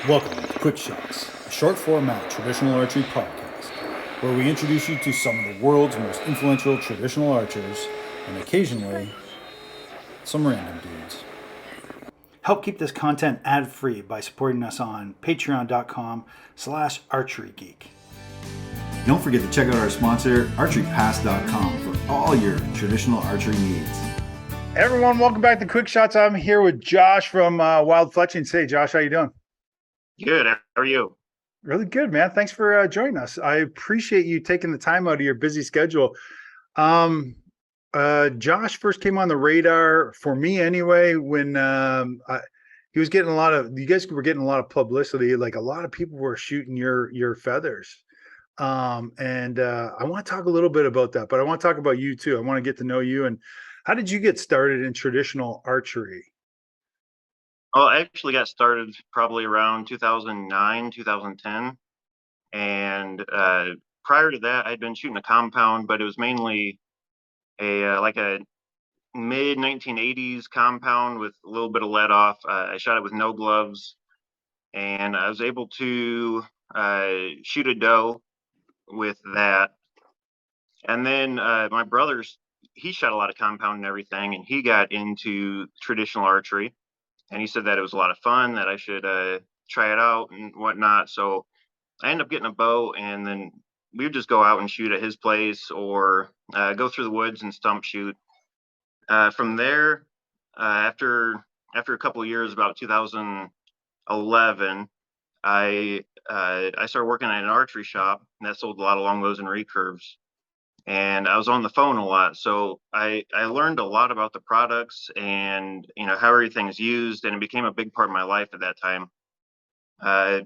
Welcome to Quick Shots, a short format traditional archery podcast, where we introduce you to some of the world's most influential traditional archers, and occasionally, some random dudes. Help keep this content ad-free by supporting us on patreon.com/archerygeek. Don't forget to check out our sponsor, archerypass.com, for all your traditional archery needs. Everyone, welcome back to Quick Shots. I'm here with Josh from Wild Fletching. Say, Josh, how you doing? Good. How are you? Really good, man. Thanks for joining us. I appreciate you taking the time out of your busy schedule. Josh first came on the radar for me anyway when he was getting you guys were getting a lot of publicity. Like a lot of people were shooting your feathers. I want to talk a little bit about that, but I want to talk about you too. I want to get to know you. And how did you get started in traditional archery? Well, I actually got started probably around 2009, 2010. And prior to that, I'd been shooting a compound, but it was mainly a mid 1980s compound with a little bit of let off. I shot it with no gloves, and I was able to shoot a doe with that. And then my brother's, he shot a lot of compound and everything, and he got into traditional archery. And he said that it was a lot of fun, that I should try it out and whatnot. So I ended up getting a bow, and then we would just go out and shoot at his place or go through the woods and stump shoot. From there, after a couple of years, about 2011, I started working at an archery shop that sold a lot of longbows and recurves. And I was on the phone a lot, so I learned a lot about the products and how everything is used, and it became a big part of my life at that time. A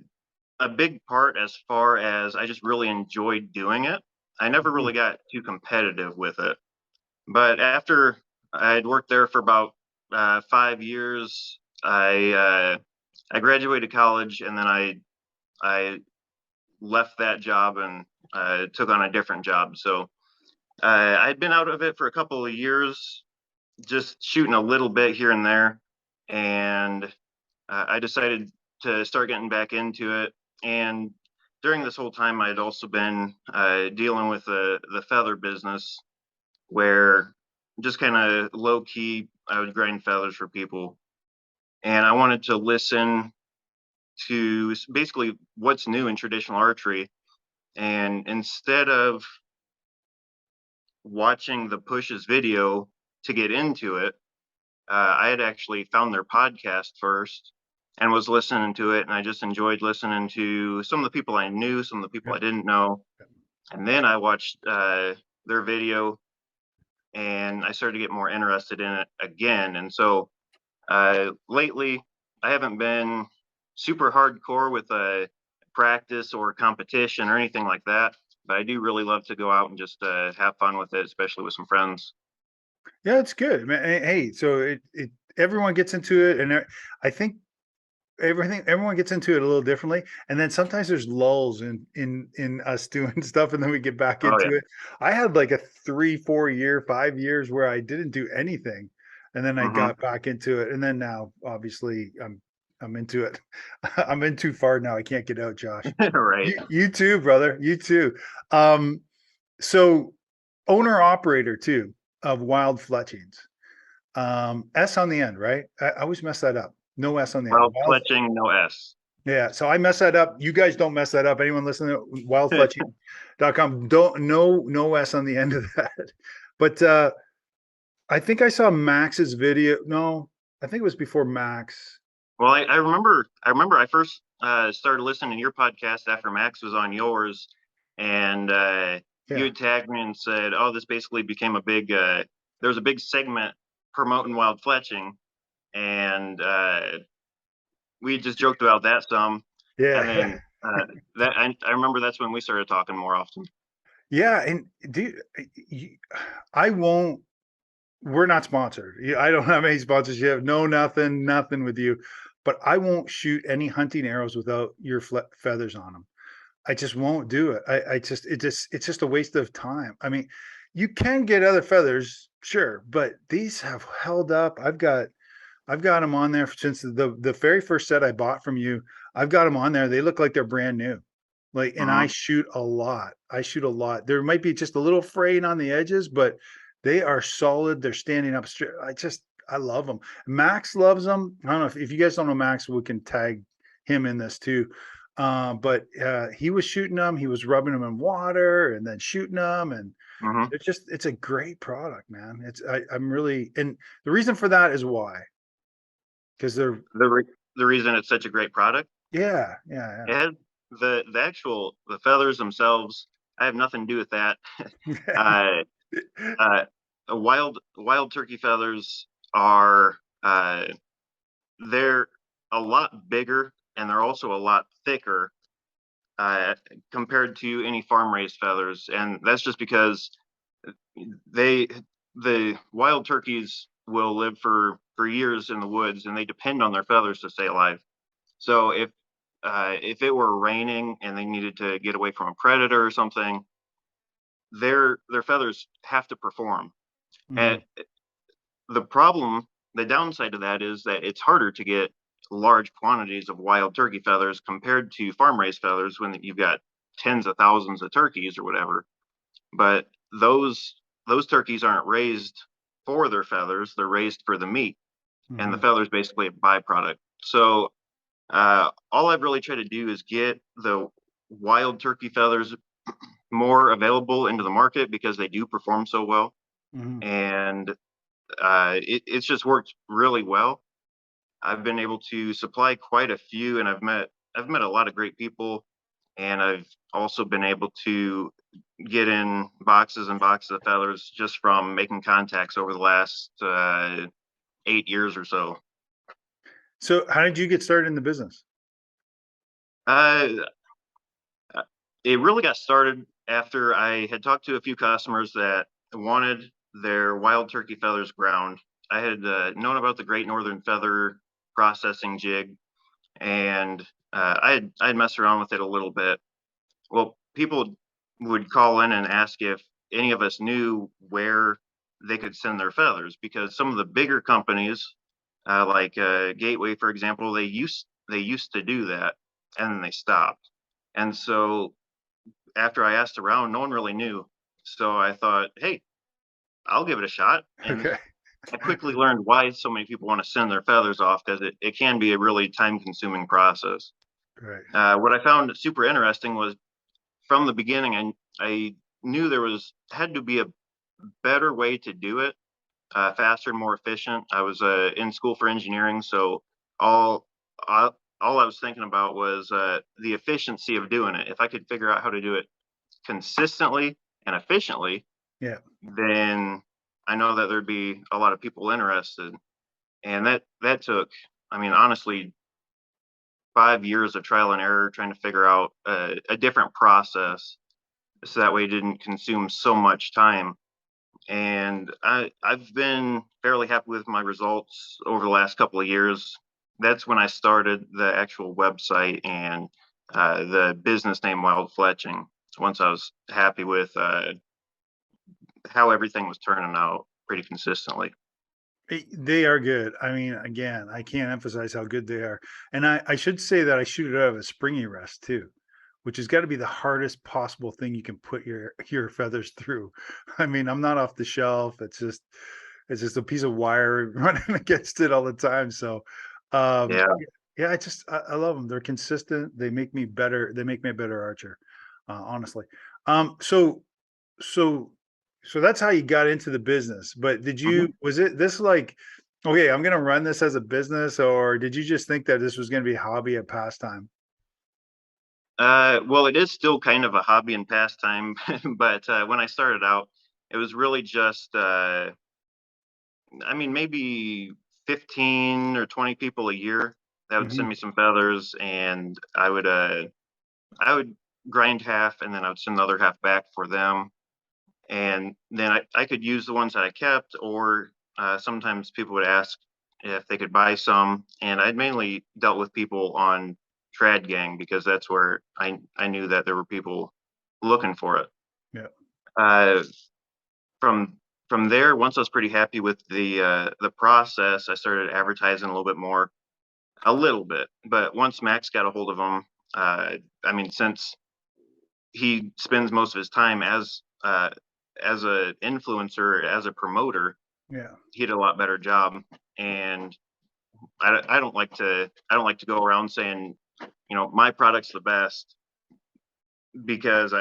big part as far as I just really enjoyed doing it. I never really got too competitive with it, but after I had worked there for about 5 years, I graduated college, and then I left that job and took on a different job. So I'd been out of it for a couple of years, just shooting a little bit here and there, and I decided to start getting back into it. And during this whole time, I'd also been dealing with the feather business, where just kind of low key, I would grind feathers for people, and I wanted to listen to basically what's new in traditional archery. And instead of watching the Push's video to get into it, I had actually found their podcast first and was listening to it, and I just enjoyed listening to some of the people I knew, some of the people I didn't know. And then I watched their video, and I started to get more interested in it again. And so lately, I haven't been super hardcore with practice or competition or anything like that, but I do really love to go out and just have fun with it, especially with some friends. Yeah, it's good, man. Hey, so everyone gets into it, and I think everyone gets into it a little differently, and then sometimes there's lulls in us doing stuff, and then we get back Oh into yeah. it. I had like a 3-4 year 5 years where I didn't do anything, and then I Hmm. got back into it, and then now obviously I'm into it. I'm in too far now. I can't get out, Josh. Right. You too, brother. You too. um so owner operator too of Wild Fletchings. S on the end, right? I always mess that up. No S on the end. Wild Fletching, no S. Yeah, so I mess that up. You guys don't mess that up. Anyone listening to wildfletching.com, don't no S on the end of that. But I think I saw Max's video. No, I think it was before Max. Well, I remember I first started listening to your podcast after Max was on yours, and you Yeah. had tagged me and said, "Oh, this basically became a big." There was a big segment promoting Wild Fletching, and we just joked about that some. And Yeah. then that I remember that's when we started talking more often. Yeah, and dude, I won't. We're not sponsored. I don't have any sponsors. You have nothing with you. But I won't shoot any hunting arrows without your feathers on them. I just won't do it. It's just a waste of time. I mean, you can get other feathers, sure, but these have held up. I've got them on there since the very first set I bought from you. I've got them on there. They look like they're brand new. Like, and I Hmm. shoot a lot. I shoot a lot. There might be just a little fraying on the edges, but they are solid. They're standing up straight. I love them. Max loves them. I don't know if you guys don't know Max, we can tag him in this too. But he was shooting them. He was rubbing them in water and then shooting them, and Hmm. it's a great product, man. I'm really, and the reason for that is why, because they're, The reason it's such a great product, yeah, yeah, it has the feathers themselves. I have nothing to do with that. yeah. Uh, uh, wild turkey feathers are they're a lot bigger and they're also a lot thicker uh, compared to any farm raised feathers, and that's just because they the wild turkeys will live for years in the woods and they depend on their feathers to stay alive. So if it were raining and they needed to get away from a predator or something, their feathers have to perform. Hmm. And the downside of that is that it's harder to get large quantities of wild turkey feathers compared to farm raised feathers when you've got tens of thousands of turkeys or whatever. But those turkeys aren't raised for their feathers; they're raised for the meat, and the Hmm. feather is basically a byproduct. So all I've really tried to do is get the wild turkey feathers more available into the market because they do perform so well, Hmm. and it's just worked really well. I've been able to supply quite a few, and I've met a lot of great people, and I've also been able to get in boxes and boxes of feathers just from making contacts over the last 8 years or so. So, how did you get started in the business? Uh, it really got started after I had talked to a few customers that wanted their wild turkey feathers ground. I had known about the Great Northern Feather processing jig, and I had messed around with it a little bit. Well, people would call in and ask if any of us knew where they could send their feathers because some of the bigger companies, like Gateway, for example, they used to do that and then they stopped. And so after I asked around, no one really knew. So I thought, hey, I'll give it a shot. And Okay. I quickly learned why so many people want to send their feathers off because it can be a really time consuming process. Right. What I found super interesting was from the beginning, I knew there was had to be a better way to do it, faster and more efficient. I was in school for engineering, so all uh, all I was thinking about was the efficiency of doing it. If I could figure out how to do it consistently and efficiently, Yeah. then I know that there'd be a lot of people interested. And that took, I mean, honestly, 5 years of trial and error trying to figure out a different process so that way it didn't consume so much time. And I've been fairly happy with my results over the last couple of years. That's when I started the actual website and the business name Wild Fletching. Once I was happy with how everything was turning out pretty consistently. They are good. I mean, again, I can't emphasize how good they are. And I should say that I shoot it out of a springy rest too, which has got to be the hardest possible thing you can put your feathers through. I mean, I'm not off the shelf. It's just a piece of wire running against it all the time. So, Yeah. yeah, I love them. They're consistent. They make me better. They make me a better archer, honestly. Um, so so so that's how you got into the business. But Mhm. was it this like, okay, I'm gonna run this as a business, or did you just think that this was gonna be a hobby, a pastime? Well, it is still kind of a hobby and pastime, but when I started out, it was really just, I mean, maybe 15 or 20 people a year that would send Hmm. me some feathers, and I would grind half, and then I would send the other half back for them, and then I could use the ones that I kept, or sometimes people would ask if they could buy some, and I'd mainly dealt with people on Trad Gang because that's where I knew that there were people looking for it. Yeah. Uh, from from there, once I was pretty happy with the process, I started advertising a little bit more, a little bit. But once Max got a hold of them, I mean, since he spends most of his time as a influencer, as a promoter, Yeah. he did a lot better job. And I don't like to go around saying, you know, my product's the best, because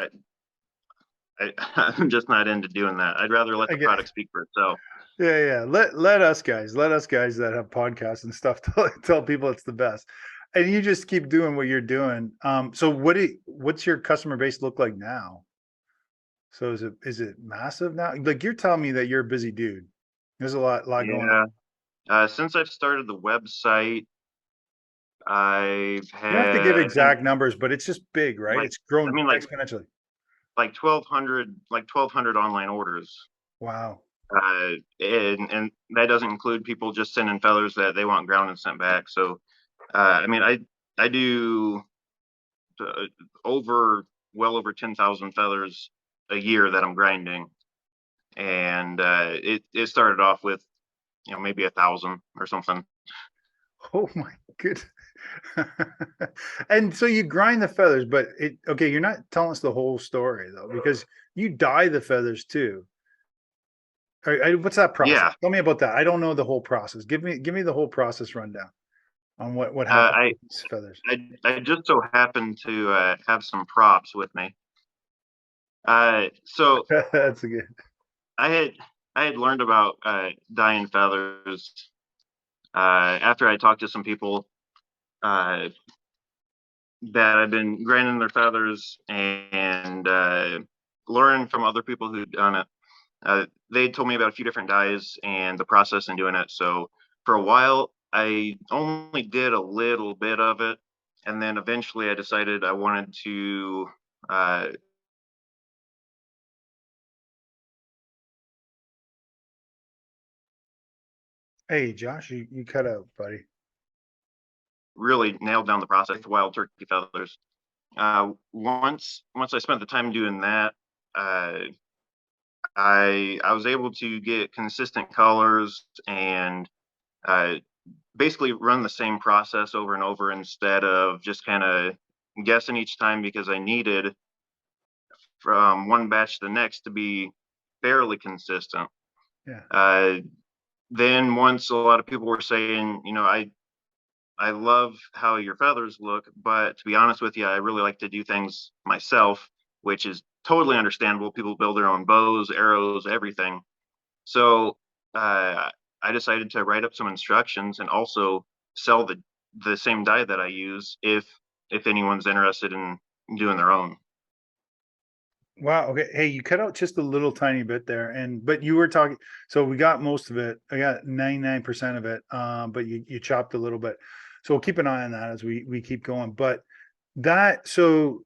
I'm just not into doing that. I'd rather let I the get. product speak for itself. Yeah, yeah. Let us guys that have podcasts and stuff tell people it's the best. And you just keep doing what you're doing. So what's your customer base look like now? So is it massive now? Like you're telling me that you're a busy dude. There's a lot going on. Yeah. Since I've started the website, I've You don't have to give had, I think, exact numbers, but it's just big, right? like, It's I grown mean, exponentially. like 1,200 online orders. Wow. And that doesn't include people just sending feathers that they want ground and sent back. So, I mean, I do uh, over well over 10,000 feathers a year that I'm grinding, and it started off with, you know, maybe 1,000 or something. Oh my good. And so you grind the feathers, but okay, you're not telling us the whole story though, because you dye the feathers too. What's that process? Yeah, Tell me about that. I don't know the whole process. Give me the whole process rundown on what uh, happens I, with these feathers. I just so happen to have some props with me. So That's a good. I had I had learned about dyeing feathers after I talked to some people uh, that had been grinding their feathers, and learning from other people who'd done it. They told me about a few different dyes and the process in doing it. So for a while, I only did a little bit of it, and then eventually I decided I wanted to uh, Hey, Josh, you cut out, buddy. really nail down the process with wild turkey feathers. Once I spent the time doing that, uh, I was able to get consistent colors and uh, basically run the same process over and over, instead of just kind of guessing each time, because I needed from one batch to the next to be fairly consistent. Yeah. Uh, then once a lot of people were saying, you know, I love how your feathers look, but to be honest with you, I really like to do things myself, which is totally understandable. People build their own bows, arrows, everything. So uh, I decided to write up some instructions and also sell the same dye that I use, if anyone's interested in doing their own. Wow. Okay. Hey, you cut out just a little tiny bit there, but you were talking. So we got most of it. I got 99% of it. But you chopped a little bit. So we'll keep an eye on that as we keep going. But that so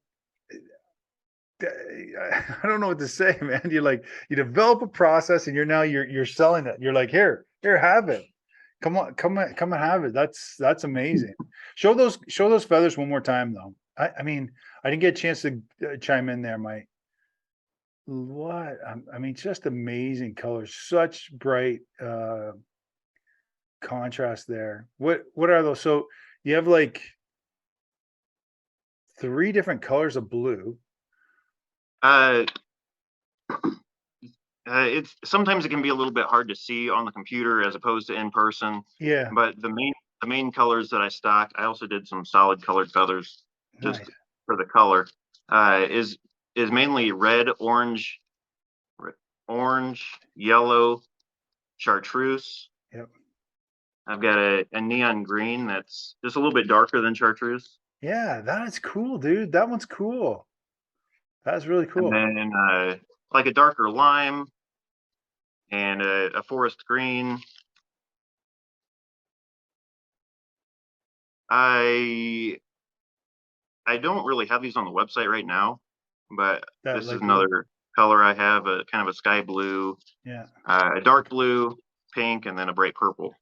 I don't know what to say, man. You're like you develop a process, and you're selling it. You're like here, have it. Come on, come and have it. That's amazing. Show those feathers one more time, though. I mean, I didn't get a chance to chime in there, Mike. What? I mean, just amazing colors, such bright contrast there. What are those? So you have like three different colors of blue. Uh, it's sometimes it can be a little bit hard to see on the computer as opposed to in person, Yeah, but the main colors that I stock, I also did some solid colored feathers just nice. for the color. Uh, is is mainly red, orange, yellow, chartreuse. Yep. I've got a neon green that's just a little bit darker than chartreuse, Yeah, that is cool, dude. That one's cool. That's really and cool. then like a darker lime and a forest green. I I don't really have these on the website right now, but That this is light blue. another color I have, a kind of a sky blue, Yeah. a dark blue, pink, and then a bright purple.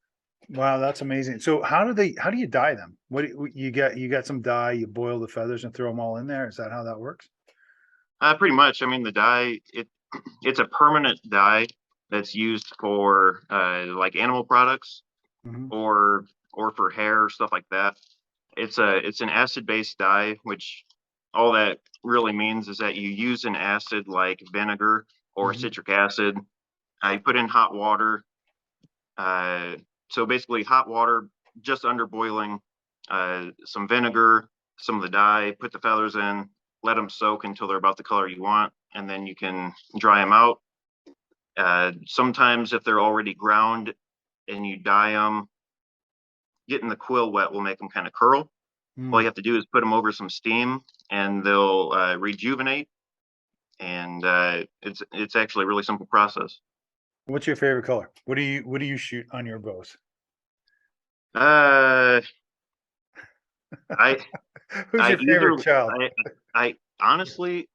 Wow, that's amazing. So how do you dye them? You got some dye, you boil the feathers and throw them all in there. Is that how that works? Pretty much. I mean, the dye, it's a permanent dye. that's used for like animal products Hmm. or for hair or stuff like that. It's an acid-based dye, which all that really means is that you use an acid like vinegar or Hmm. citric acid. I put in hot water. Uh, so basically, hot water just under boiling, some vinegar, some of the dye, put the feathers in, let them soak until they're about the color you want, and then you can dry them out. Sometimes, if they're already ground and you dye them, getting the quill wet will make them kind of curl. All Mm. you have to do is put them over some steam, and they'll rejuvenate. And it's actually a really simple process. What's your favorite color? What do you shoot on your bows? Uh, I Who's I your favorite either child? I honestly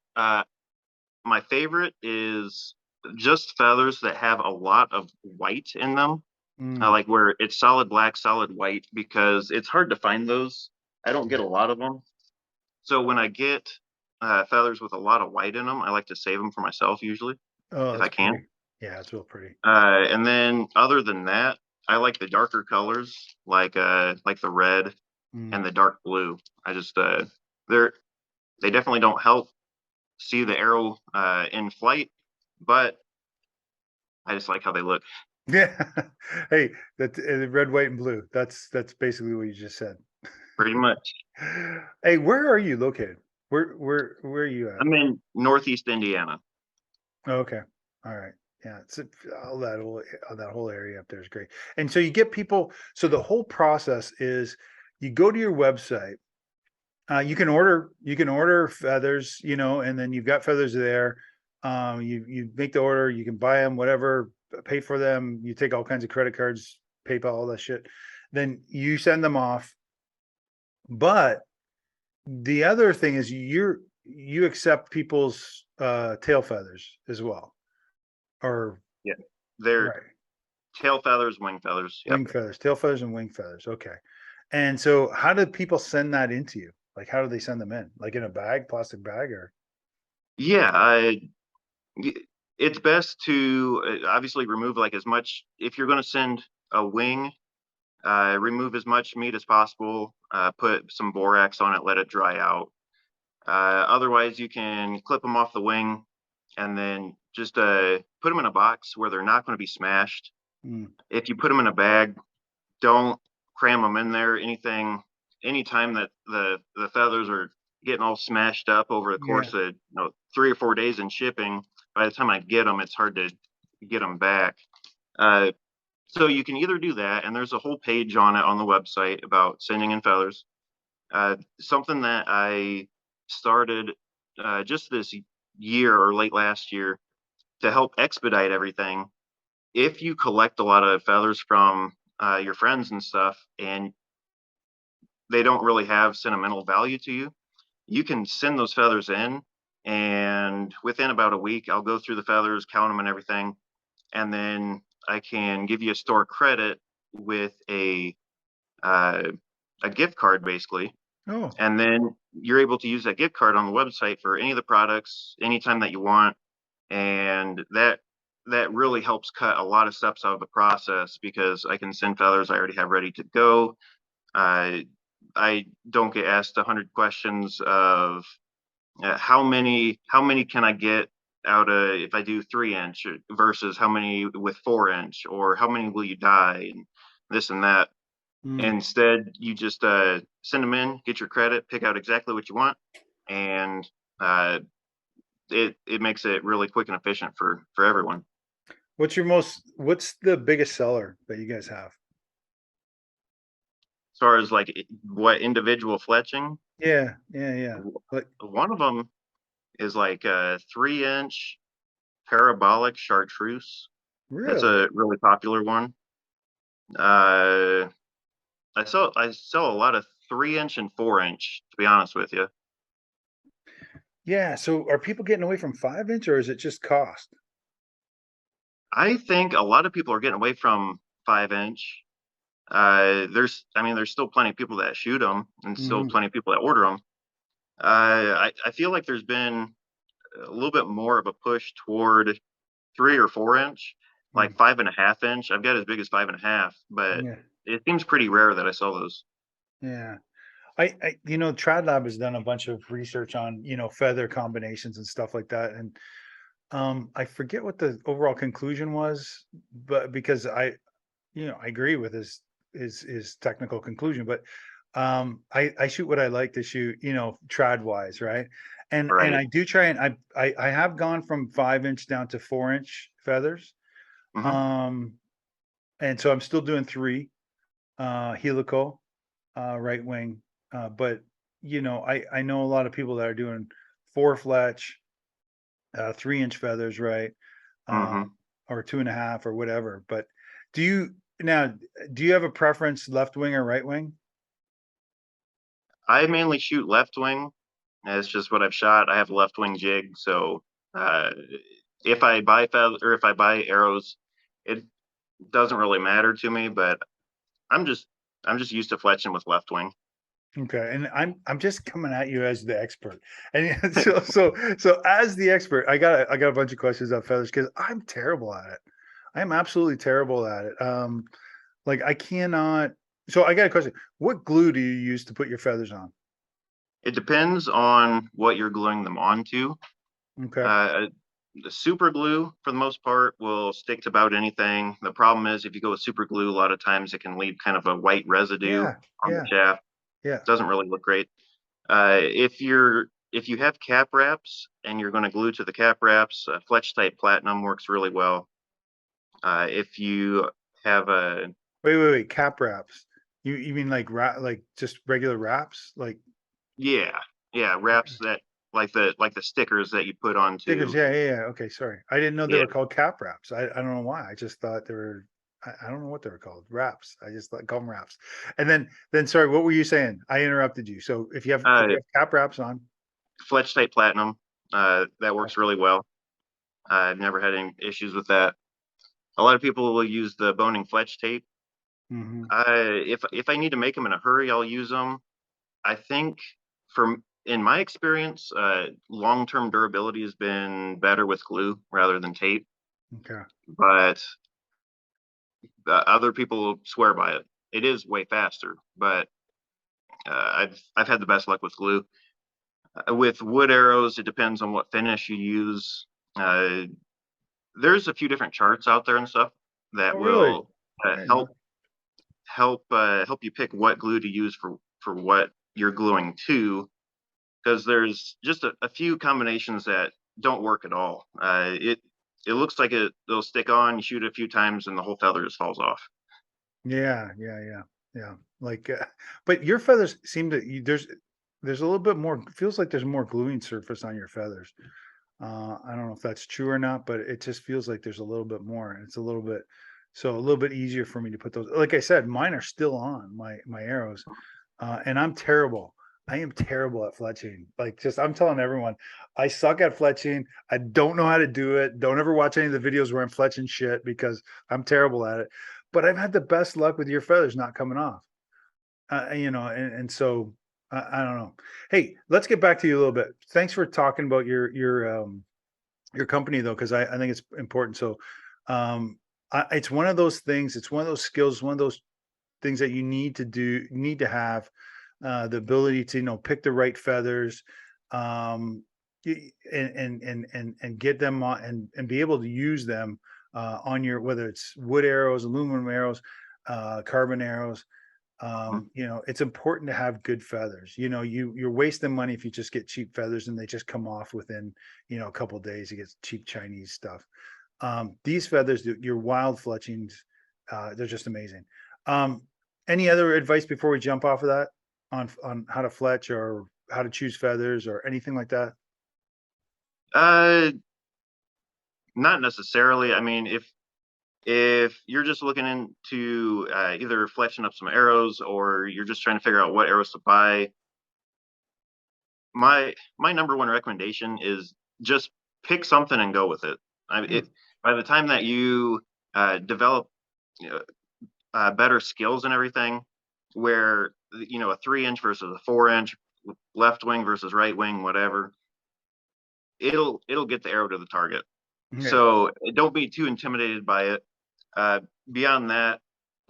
my favorite is just feathers that have a lot of white in them. I Mm. like where it's solid black, solid white because it's hard to find those. I don't get Yeah. a lot of them. So when I get feathers with a lot of white in them, I like to save them for myself usually Oh, if that's I can. pretty. Yeah, it's real pretty. And then other than that, I like the darker colors like the red Mm. and the dark blue. I just they're they definitely don't help see the arrow in flight, but I just like how they look Yeah. Hey, that red, white, and blue. That's basically what you just said. pretty much. Hey, where are you located? Where are you at? I'm in Northeast Indiana. Oh, okay. All right. Yeah, all that whole area up there is great. And so you get people. So the whole process is you go to your website. You can order feathers, and then you've got feathers there. You make the order. You can buy them, whatever, pay for them. You take all kinds of credit cards, PayPal, all that shit. Then you send them off. But the other thing is you accept people's tail feathers as well, or Yeah, they're right, tail feathers, wing feathers. Yep. wing feathers, tail feathers, and wing feathers. Okay. And so, how do people send that into you? Like, how do they send them in? Like in a bag, plastic bag, or? Yeah, it's best to obviously remove like as much if you're going to send a wing. Remove as much meat as possible. Put some borax on it, let it dry out. Otherwise, you can clip them off the wing and then just put them in a box where they're not going to be smashed. Mm, If you put them in a bag, don't cram them in there. Anytime that the feathers are getting all smashed up over the yeah. course of 3 or 4 days in shipping, by the time I get them, it's hard to get them back. Uh, so you can either do that, and there's a whole page on it on the website about sending in feathers. Something that I started just this year or late last year to help expedite everything. If you collect a lot of feathers from your friends and stuff, and they don't really have sentimental value to you, you can send those feathers in. And within about a week, I'll go through the feathers, count them, and everything. And then I can give you a store credit with uh, a gift card, basically. Oh, And then you're able to use that gift card on the website for any of the products anytime that you want. And that really helps cut a lot of steps out of the process because I can send feathers I already have ready to go. uh, I don't get asked 100 questions of how many can I get out of if I do 3 inch versus how many with 4 inch or how many will you dye and this and that. mm. Instead, you just send them in, get your credit, pick out exactly what you want, and uh, it makes it really quick and efficient for everyone. What's the biggest seller that you guys have? As far as like what individual fletching, Yeah, yeah, yeah. Like, one of them is like a 3 inch parabolic chartreuse. That's really? a really popular one. Uh, I sell a lot of 3 inch and 4 inch. To be honest with you, Yeah. So, are people getting away from 5 inch, or is it just cost? I think a lot of people are getting away from 5 inch. There's still plenty of people that shoot them, and still Hmm. plenty of people that order them. I feel like there's been a little bit more of a push toward 3 or 4 inch. like 5.5 inch. I've got as big as 5.5, but Yeah. it seems pretty rare that I saw those. Yeah. Trad Lab has done a bunch of research on, feather combinations and stuff like that. And I forget what the overall conclusion was, but because I agree with his technical conclusion, but I shoot what I like to shoot, trad wise, right? And Right. I do try and I have gone from 5 inch down to 4 inch feathers. Hmm. Um, and so I'm still doing three helical, right wing. But I know a lot of people that are doing four fletch, 3 inch feathers, right? Uh, Hmm. or two and a half or whatever. But do you now do you have a preference left wing or right wing? I mainly shoot left wing. It's just what I've shot. I have a left wing jig, so uh, if I buy feather or if I buy arrows, it doesn't really matter to me. But I'm just I'm just used to fletching with left wing. Okay, and I'm just coming at you as the expert, and so as the expert, I got a bunch of questions on feathers because I'm terrible at it. I'm absolutely terrible at it. Like I cannot. So I got a question. What glue do you use to put your feathers on? It depends on what you're gluing them onto. Okay. Uh, the super glue, for the most part, will stick to about anything. The problem is if you go with super glue, a lot of times it can leave kind of a white residue Yeah. on the Yeah. shaft. Yeah. Doesn't really look great. If you have cap wraps and you're going to glue to the cap wraps, Fletch type platinum works really well. If you have a Wait. Cap wraps. You mean like like just regular wraps, like Yeah, yeah, wraps that like the stickers that you put stickers? onto. Yeah. Okay, sorry. I didn't know they Yeah, were called cap wraps. I don't know why. I just thought they were. I don't know what they were called. Wraps. I just thought gum wraps. And then sorry. What were you saying? I interrupted you. So if you uh, have cap wraps on, Fletch type platinum, that works really well. I've never had any issues with that. A lot of people will use the boning Fletch tape. mm-hmm. If I need to make them in a hurry, I'll use them. I think from in my experience, long-term durability has been better with glue rather than tape, Okay. but other people swear by it. It is way faster, but I've had the best luck with glue. With wood arrows, it depends on what finish you use. Uh, there's a few different charts out there and stuff that Oh, really? will I didn't know. help you pick what glue to use for what you're gluing to, because there's just a few combinations that don't work at all. It looks like it'll stick on, you shoot it a few times, and the whole feather just falls off. Yeah. Like, but your feathers seem to there's a little bit more. Feels like there's more gluing surface on your feathers. I don't know if that's true or not, but it just feels like there's a little bit more. It's a little bit easier for me to put those. Like I said, mine are still on my arrows, and I'm terrible. I am terrible at fletching. Like, just I'm telling everyone, I suck at fletching. I don't know how to do it. Don't ever watch any of the videos where I'm fletching shit because I'm terrible at it. But I've had the best luck with your feathers not coming off. And so I don't know. Hey, let's get back to you a little bit. Thanks for talking about your company though, because I think it's important. So it's one of those things. It's one of those skills. One of those things that you need to have the ability to pick the right feathers, um, and get them on and be able to use them on your whether it's wood arrows, aluminum arrows, carbon arrows. It's important to have good feathers. You're wasting money if you just get cheap feathers and they just come off within a couple of days. You get cheap Chinese stuff. These feathers, your wild fletchings, they're just amazing. Um, any other advice before we jump off of that on how to fletch or how to choose feathers or anything like that? Uh, Not necessarily. I mean, if you're just looking into either fletching up some arrows or you're just trying to figure out what arrows to buy, my number one recommendation is just pick something and go with it. Hmm. By the time that you develop you know, better skills and everything, where a 3 inch versus a 4 inch, left wing versus right wing, whatever, it'll get the arrow to the target. Yeah. So don't be too intimidated by it. Uh, Beyond that,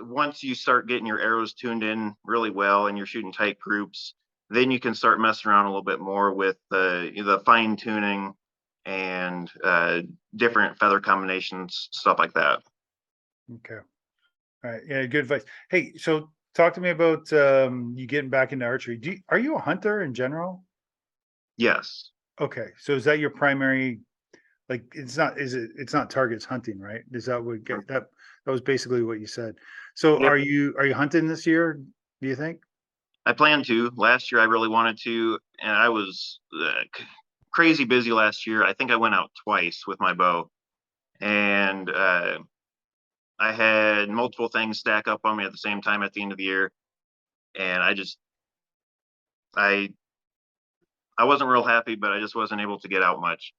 once you start getting your arrows tuned in really well and you're shooting tight groups, then you can start messing around a little bit more with the fine tuning and different feather combinations, stuff like that. Okay. All right. Yeah. Good advice. Hey, so talk to me about you getting back into archery. Are you a hunter in general? Yes. Okay. So is that your primary? Like, it's not. Is it? It's not targets hunting, right? Is that what get that? That was basically what you said. So Yep. are you hunting this year? Do you think? I plan to. Last year, I really wanted to, and I was crazy busy last year. I think I went out twice with my bow, and I had multiple things stack up on me at the same time at the end of the year, and I I wasn't real happy, but I just wasn't able to get out much.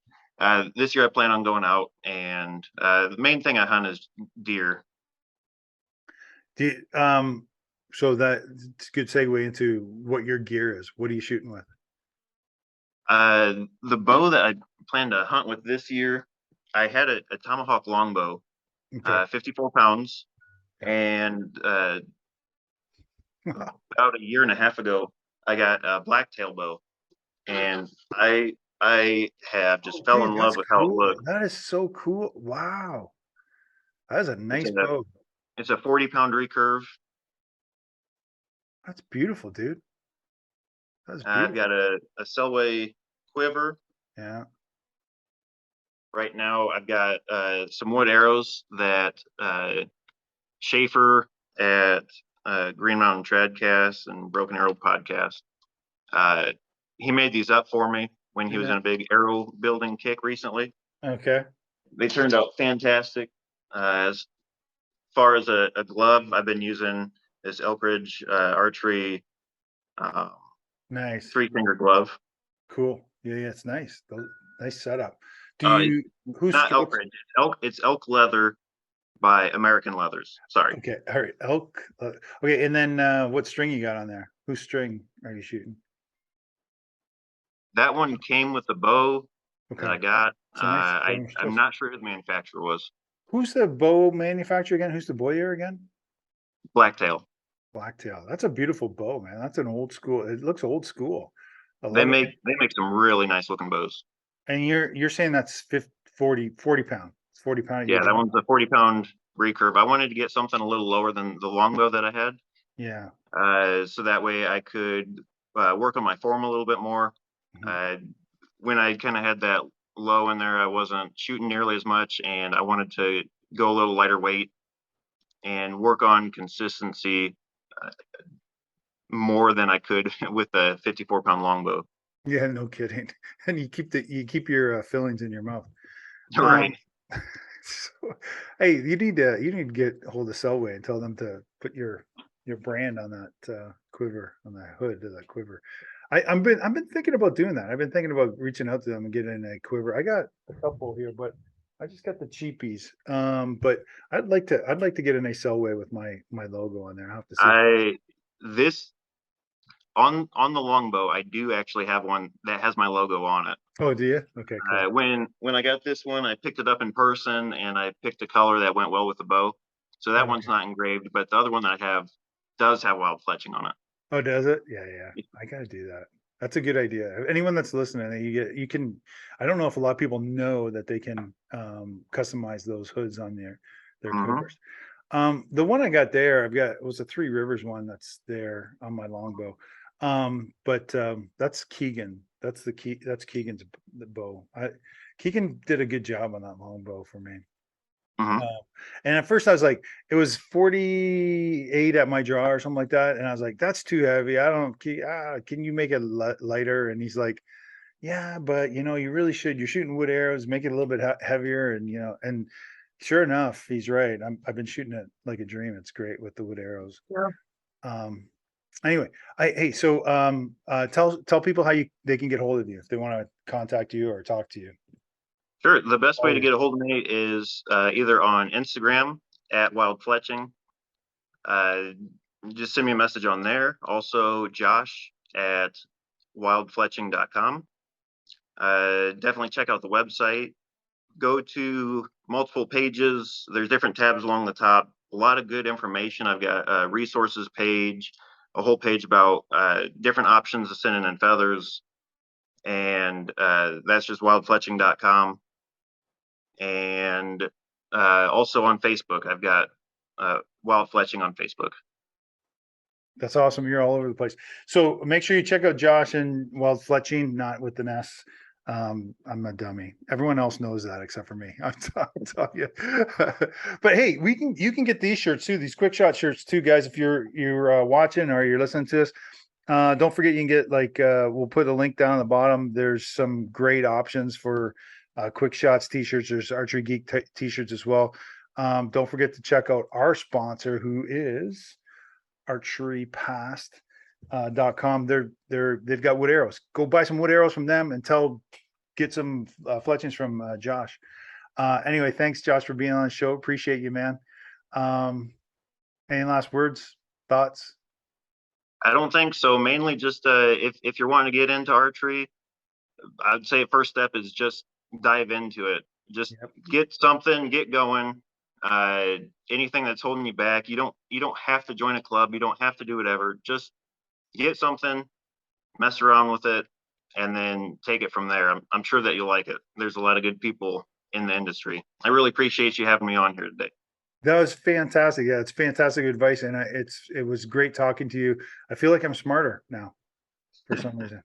This year, I plan on going out, and the main thing I hunt is deer. Do you, so that's a good segue into what your gear is. What are you shooting with? The bow that I plan to hunt with this year, I had a tomahawk longbow, Okay. 54 pounds, Yeah. and about a year and a half ago, I got a blacktail bow, and I have just Oh, fell dude, in love that's with how it cool. looks. That is so cool. Wow. That is a It's nice a bow. it's a 40-pound recurve. That's beautiful, dude. That's I've beautiful. got a Selway quiver. Yeah. Right now, I've got some wood arrows that Schaefer at Green Mountain Tradcast and Broken Arrow Podcast. Uh, he made these up for me when he was Yeah. in a big arrow building kick recently. Okay. They turned out fantastic. As far as a glove, I've been using this Elkridge archery um, Nice. 3-finger glove. Cool. Yeah, yeah, it's nice. Nice setup. Do It's you who's not what's Elkridge. It's elk leather by American Leathers. Sorry, okay, all right. Elk. Okay, and then what string you got on there? Whose string are you shooting? that one came with the bow that Okay. I got. It's a nice I'm twist. not sure who the manufacturer was. Who's the bow manufacturer again? Who's the boyer again? Blacktail. Blacktail. That's a beautiful bow, man. That's an old school. It looks old school. I They love it. make some really nice looking bows. And you're saying that's 50, 40 pound. It's 40 pound you're Yeah, that drawing. one's a 40-pound recurve. I wanted to get something a little lower than the longbow that I had, Yeah. so that way I could work on my form a little bit more. Mhm. Uh, when I kind of had that low in there, I wasn't shooting nearly as much, and I wanted to go a little lighter weight and work on consistency uh, more than I could with a 54-pound longbow. Yeah, no kidding. And you keep your fillings in your mouth. Right. Um, so, hey, you need to get hold of Selway and tell them to put your brand on that quiver, on the hood of that quiver. I've been thinking about doing that. I've been thinking about reaching out to them and getting a quiver. I got a couple here, but I just got the cheapies. But I'd like to get a nice Selway with my logo on there. I will have to see if I this on the longbow, I do actually have one that has my logo on it. oh, do you? Okay, cool. When I got this one, I picked it up in person and I picked a color that went well with the bow. So that one's Okay. not engraved, but the other one that I have does have wild fletching on Oh, does it? Yeah, yeah. it. I gotta do that. That's a good idea. Anyone that's listening, you can. I don't know if a lot of people know that they can customize those hoods on their Hmm. quivers. The one I got there, I've got it was a Three Rivers one that's there on my longbow. But that's Keegan. That's Keegan's the bow. Keegan did a good job on that longbow for me. Hmm. Um, and at first I was like, it was 48 at my draw or something like that. And I was like, that's too heavy. I don't, can you make it lighter? And he's like, yeah, but you really should. You're shooting wood arrows, make it a little bit heavier. And sure enough, he's right. I've been shooting it like a dream. It's great with the wood arrows. Yeah. Um, anyway, hey, so tell people how they can get hold of you if they want to contact you or talk to you. Sure. The best way Follow to you. get a hold of me is either on Instagram at Wild Fletching. Uh, just send me a message on there. Also, Josh at wildfletching.com. Definitely check out the website. go to multiple pages. There's different tabs along the top. A lot of good information. I've got a resources page, a whole page about different options of sending in feathers, and that's just wildfletching.com. And also on Facebook, I've got Wild Fletching on Facebook. That's awesome. You're all over the place. So make sure you check out Josh and Wild Fletching, not with an S. I'm a dummy. Everyone else knows that except for me. I'll tell you. But hey, you can get these shirts too. These quick shot shirts too, guys. If you're watching or you're listening to this, don't forget you can get we'll put a link down at the bottom. There's some great options for quick shots t-shirts. There's Archery Geek t-shirts as well. Don't forget to check out our sponsor, who is archerypast.com. They've got wood arrows. Go buy some wood arrows from them and get some fletchings from Josh. Anyway, thanks Josh for being on the show. Appreciate you, man. Any last words, thoughts? I don't think so. Mainly just if you're wanting to get into archery, I'd say first step is just dive into it. Just get something, get going. Anything that's holding you back, you don't have to join a club. You don't have to do whatever. Just get something, mess around with it, and then take it from there. I'm sure that you'll like it. There's a lot of good people in the industry. I really appreciate you having me on here today. That was fantastic. Yeah, it's fantastic advice, and it was great talking to you. I feel like I'm smarter now for some reason.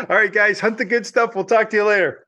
All right, guys, hunt the good stuff. We'll talk to you later.